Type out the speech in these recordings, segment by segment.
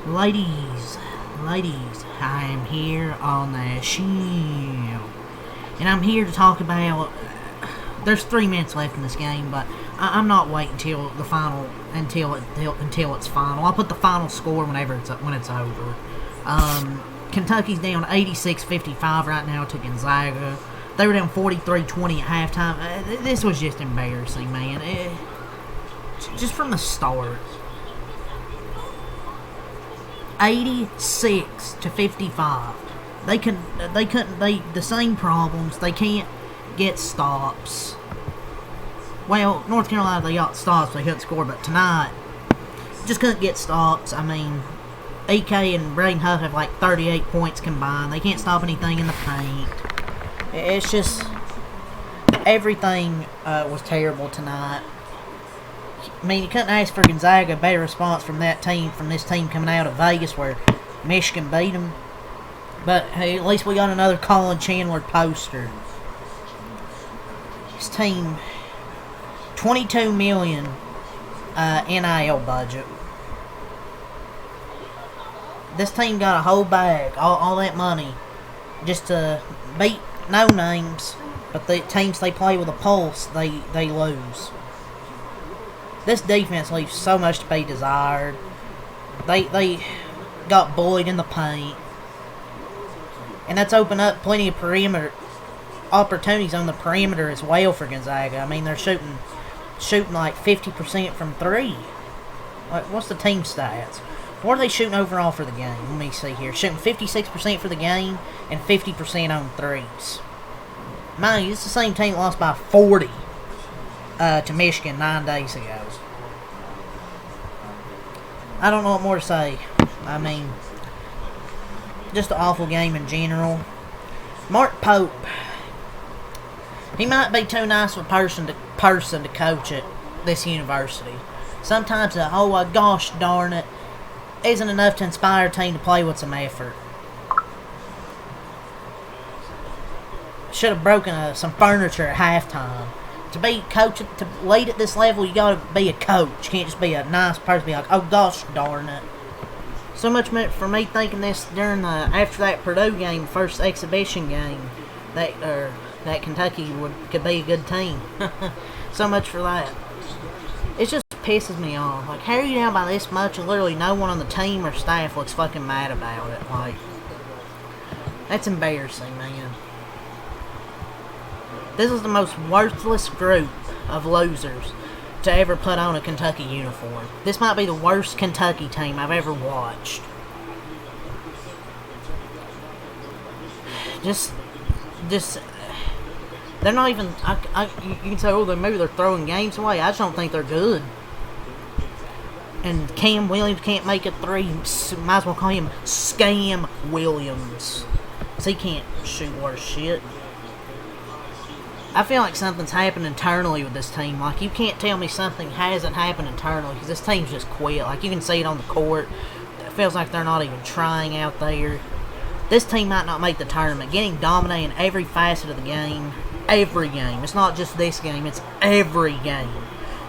Ladies, I am here on the show, and I'm here to talk about. There's 3 minutes left in this game, but I'm not waiting until the final, until it's final. I'll put the final score when it's over. Kentucky's down 86-55 right now to Gonzaga. They were down 43-20 at halftime. This was just embarrassing, man. Just from the start. 86-55. The same problems. They can't get stops. Well, North Carolina, they got stops, they couldn't score, but tonight, just couldn't get stops. I mean, EK and Braden Huff have like 38 points combined. They can't stop anything in the paint. It's just, everything was terrible tonight. I mean, you couldn't ask for Gonzaga a better response from this team coming out of Vegas where Michigan beat them. But hey, at least we got another Colin Chandler poster. This team, $22 million NIL budget. This team got a whole bag, all that money, just to beat no names. But the teams they play with a pulse, they lose. This defense leaves so much to be desired. They got bullied in the paint. And that's opened up plenty of perimeter opportunities on the perimeter as well for Gonzaga. I mean, they're shooting like 50% from 3. Like, what's the team stats? What are they shooting overall for the game? Let me see here. Shooting 56% for the game and 50% on threes. Mind you, it's the same team that lost by 40 to Michigan 9 days ago. I don't know what more to say. I mean, just an awful game in general. Mark Pope, he might be too nice of a person to coach at this university. Sometimes gosh darn it isn't enough to inspire a team to play with some effort. Should have broken some furniture at halftime. To be coaching, to lead at this level, you gotta be a coach. You can't just be a nice person. Be like, oh gosh darn it. So much for me thinking this after that Purdue game, first exhibition game, that Kentucky could be a good team. So much for that. It just pisses me off. Like, how are you down by this much and literally no one on the team or staff looks fucking mad about it? Like, that's embarrassing, man. This is the most worthless group of losers to ever put on a Kentucky uniform. This might be the worst Kentucky team I've ever watched. Just they're not even. You can say, oh, maybe they're throwing games away. I just don't think they're good. And Cam Williams can't make a 3. Might as well call him Scam Williams, 'cause he can't shoot worth shit. I feel like something's happened internally with this team. Like, you can't tell me something hasn't happened internally, because this team's just quit. Like, you can see it on the court. It feels like they're not even trying out there. This team might not make the tournament. Getting dominated in every facet of the game. Every game. It's not just this game. It's every game.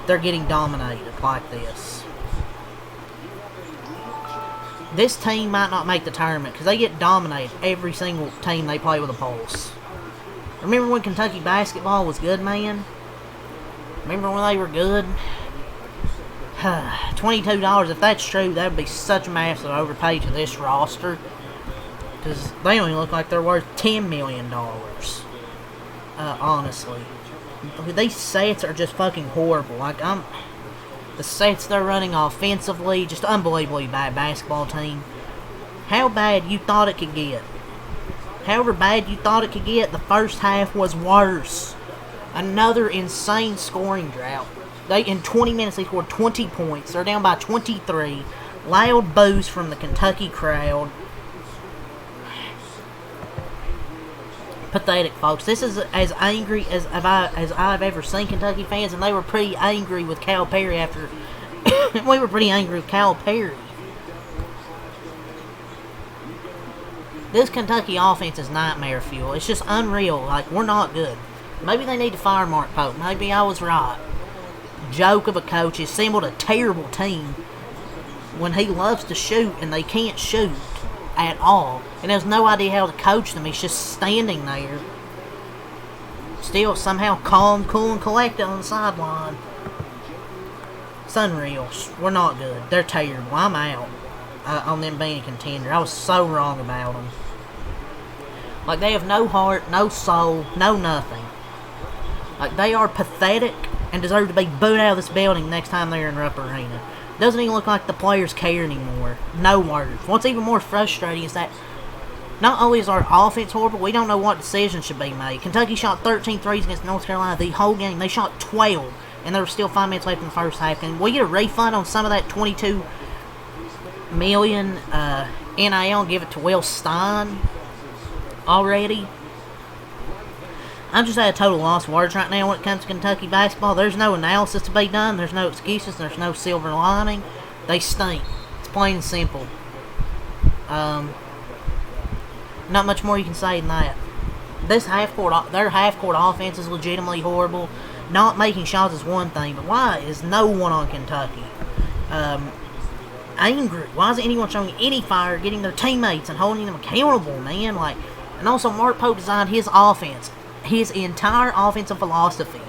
They're getting dominated like this. This team might not make the tournament because they get dominated every single team they play with a pulse. Remember when Kentucky basketball was good, man? Remember when they were good? $22, if that's true, that would be such a massive overpay to this roster. Because they only look like they're worth $10 million. Honestly. These sets are just fucking horrible. Like, the sets they're running offensively, just unbelievably bad basketball team. How bad you thought it could get. However bad you thought it could get, the first half was worse. Another insane scoring drought. In 20 minutes, they scored 20 points. They're down by 23. Loud boos from the Kentucky crowd. Pathetic, folks. This is as angry as I've ever seen Kentucky fans, and they were pretty angry with Calipari after... we were pretty angry with Calipari. This Kentucky offense is nightmare fuel. It's just unreal. Like, we're not good. Maybe they need to fire Mark Pope. Maybe I was right. Joke of a coach. Assembled a terrible team. when he loves to shoot and they can't shoot at all, and has no idea how to coach them. He's just standing there, still somehow calm, cool, and collected on the sideline. It's unreal. We're not good. They're terrible. I'm out on them being a contender. I was so wrong about them. Like, they have no heart, no soul, no nothing. Like, they are pathetic and deserve to be booed out of this building next time they're in Rupp Arena. Doesn't even look like the players care anymore. No words. What's even more frustrating is that not only is our offense horrible, we don't know what decisions should be made. Kentucky shot 13 threes against North Carolina the whole game. They shot 12, and there were still 5 minutes left in the first half. Can we get a refund on some of that $22 million NIL and give it to Will Stein already? I'm just at a total loss of words right now when it comes to Kentucky basketball. There's no analysis to be done. There's no excuses. There's no silver lining. They stink. It's plain and simple. Not much more you can say than that. Their half-court offense is legitimately horrible. Not making shots is one thing, but why is no one on Kentucky angry? Why isn't anyone showing any fire, getting their teammates and holding them accountable, man? Like, and also, Mark Pope designed his offense, his entire offensive philosophy,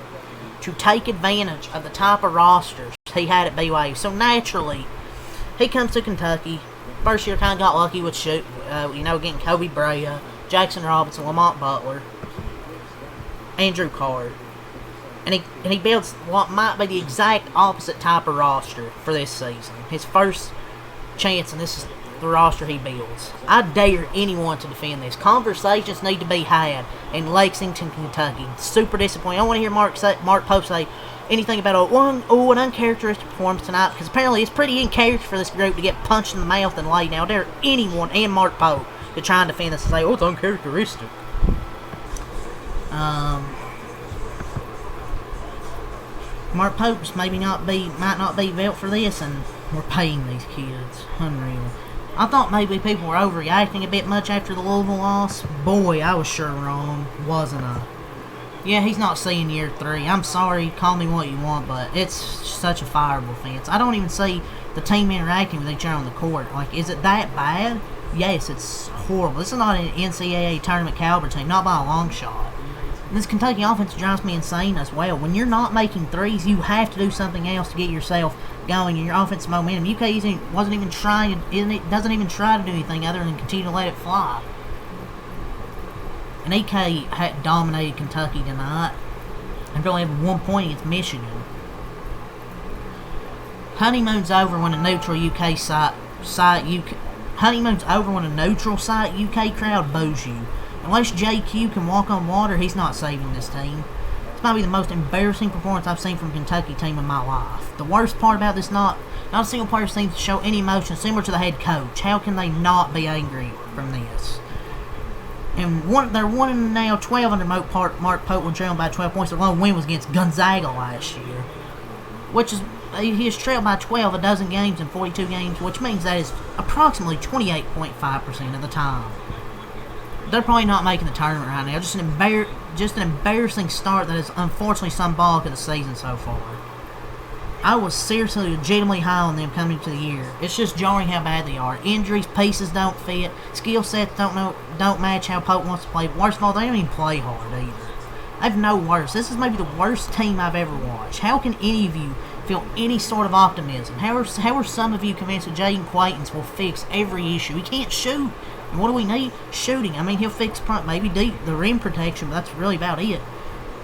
to take advantage of the type of rosters he had at BYU. So naturally, he comes to Kentucky. First year kind of got lucky with getting Kobe Brea, Jackson Robinson, Lamont Butler, Andrew Card. And he builds what might be the exact opposite type of roster for this season. His first chance, and this is the roster he builds. I dare anyone to defend this. Conversations need to be had in Lexington, Kentucky. Super disappointing. I don't want to hear Mark Pope say anything about an uncharacteristic performance tonight, because apparently it's pretty in character for this group to get punched in the mouth and laid. Now, dare anyone and Mark Pope to try and defend this and say, it's uncharacteristic. Mark Pope's might not be built for this, and we're paying these kids. Unreal. I thought maybe people were overreacting a bit much after the Louisville loss. Boy, I was sure wrong, wasn't I? Yeah, he's not seeing year 3. I'm sorry, call me what you want, but it's such a fireable offense. I don't even see the team interacting with each other on the court. Like, is it that bad? Yes, it's horrible. This is not an NCAA tournament caliber team, not by a long shot. And this Kentucky offense drives me insane as well. When you're not making threes, you have to do something else to get yourself going in your offensive momentum. UK doesn't even try to do anything other than continue to let it fly. And EK had dominated Kentucky tonight and only had 1 point against Michigan. Honeymoon's over when a neutral UK crowd boos you. Unless JQ can walk on water, he's not saving this team. This might be the most embarrassing performance I've seen from a Kentucky team in my life. The worst part about this, not a single player seems to show any emotion similar to the head coach. How can they not be angry from this? And they're 1-0 now, 12 under Mark Pope when trailing by 12 points. Their lone win was against Gonzaga last year, which is he has trailed by 12 a dozen games in 42 games, which means that is approximately 28.5% of the time. They're probably not making the tournament right now. Just an embarrassing start that is unfortunately symbolic of the season so far. I was seriously legitimately high on them coming to the year. It's just jarring how bad they are. Injuries, pieces don't fit, skill sets don't match how Pope wants to play. But worst of all, they don't even play hard either. I've no worse. This is maybe the worst team I've ever watched. How can any of you feel any sort of optimism? How are some of you convinced that Jaden Quaintance will fix every issue? He can't shoot. And what do we need? Shooting. I mean, he'll fix maybe the rim protection, but that's really about it.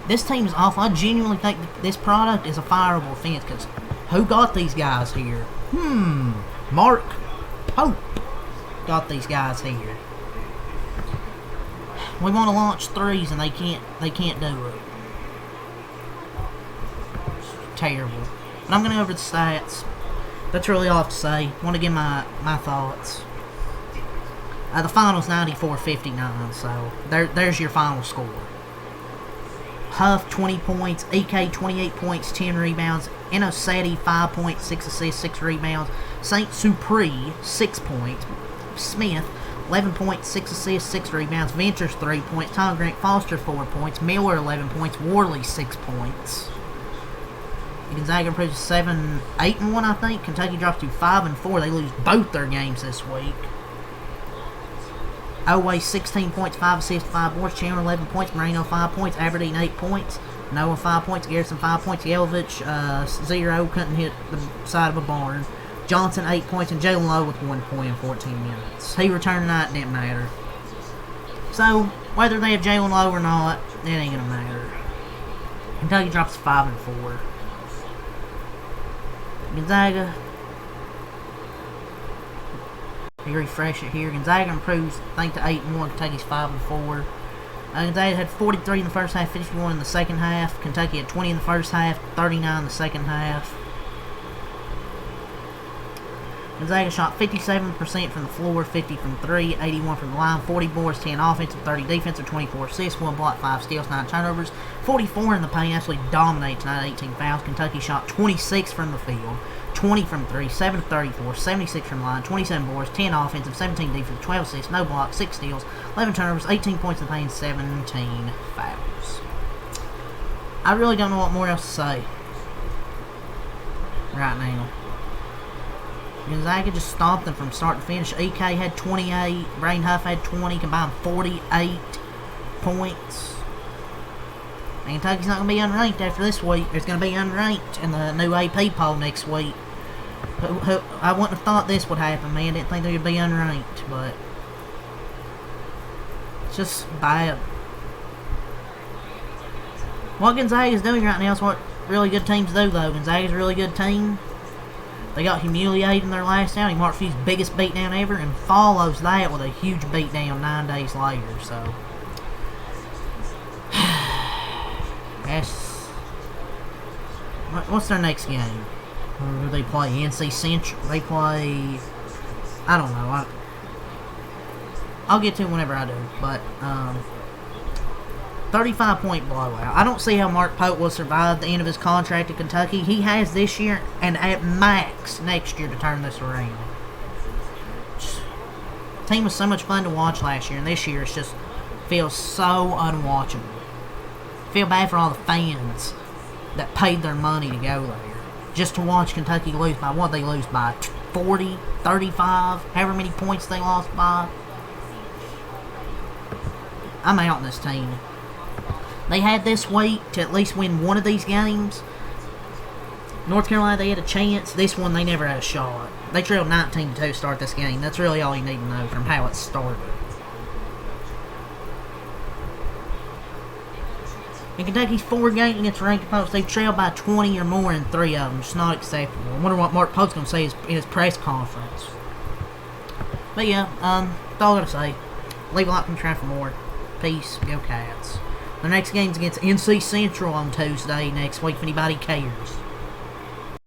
This team is awful. I genuinely think this product is a fireable offense, because who got these guys here? Mark Pope got these guys here. We want to launch threes, and they can't do it. It's terrible. But I'm going to go over the stats. That's really all I have to say. I want to give my thoughts. The final's 94-59, so there's your final score. Huff, 20 points. EK, 28 points, 10 rebounds. Inosetti, 5 points, 6 assists, 6 rebounds. St. Supri, 6 points. Smith, 11 points, 6 assists, 6 rebounds. Ventures, 3 points. Tom Grant Foster, 4 points. Miller, 11 points. Worley, 6 points. Gonzaga improves to 7-8-1, I think. Kentucky drops to 5-4. They lose both their games this week. Oway 16 points, 5 assists, 5 boards. Chandler 11 points. Moreno 5 points. Aberdeen 8 points. Noah 5 points. Garrison 5 points. Yelovich 0. Couldn't hit the side of a barn. Johnson 8 points. And Jalen Lowe with 1 point in 14 minutes. He returned tonight. Didn't matter. So, whether they have Jalen Lowe or not, it ain't going to matter. Kentucky drops 5-4. Gonzaga. You refresh it here. Gonzaga improves, I think, to 8-1. Kentucky's 5-4. Gonzaga had 43 in the first half, 51 in the second half. Kentucky had 20 in the first half, 39 in the second half. Gonzaga shot 57% from the floor, 50 from 3, 81 from the line, 40 boards, 10 offensive, 30 defensive, 24 assists, 1 block, 5 steals, 9 turnovers, 44 in the paint, absolutely dominated tonight, 18 fouls. Kentucky shot 26 from the field, 20 from 3, 7 34, 76 from the line, 27 boards, 10 offensive, 17 defensive, 12 assists, no blocks, 6 steals, 11 turnovers, 18 points in the paint, 17 fouls. I really don't know what more else to say right now. Gonzaga just stomped them from start to finish. EK had 28, Braden Huff had 20, combined 48 points. And Kentucky's not going to be unranked after this week. It's going to be unranked in the new AP poll next week. I wouldn't have thought this would happen, man. Didn't think they would be unranked, but it's just bad. What Gonzaga is doing right now is what really good teams do, though. Gonzaga's a really good team. They got humiliated in their last outing. Mark Few's biggest beatdown ever, and follows that with a huge beatdown 9 days later. So, that's what's their next game? Who do they play? NC Central. They play. I don't know. I'll get to it whenever I do. But 35-point blowout. I don't see how Mark Pope will survive the end of his contract at Kentucky. He has this year and at max next year to turn this around. The team was so much fun to watch last year, and this year it just feels so unwatchable. Feel bad for all the fans that paid their money to go there just to watch Kentucky lose by what they lose by 40, 35, however many points they lost by. I'm out on this team. They had this week to at least win one of these games. North Carolina, they had a chance. This one, they never had a shot. They trailed 19-2 to start this game. That's really all you need to know from how it started. In Kentucky's 4 games against ranked opponents, they've trailed by 20 or more in 3 of them. It's not acceptable. I wonder what Mark Pope's going to say in his press conference. But yeah, that's all I got to say. Leave a like and try for more. Peace. Go Cats. The next game's against NC Central on Tuesday next week if anybody cares.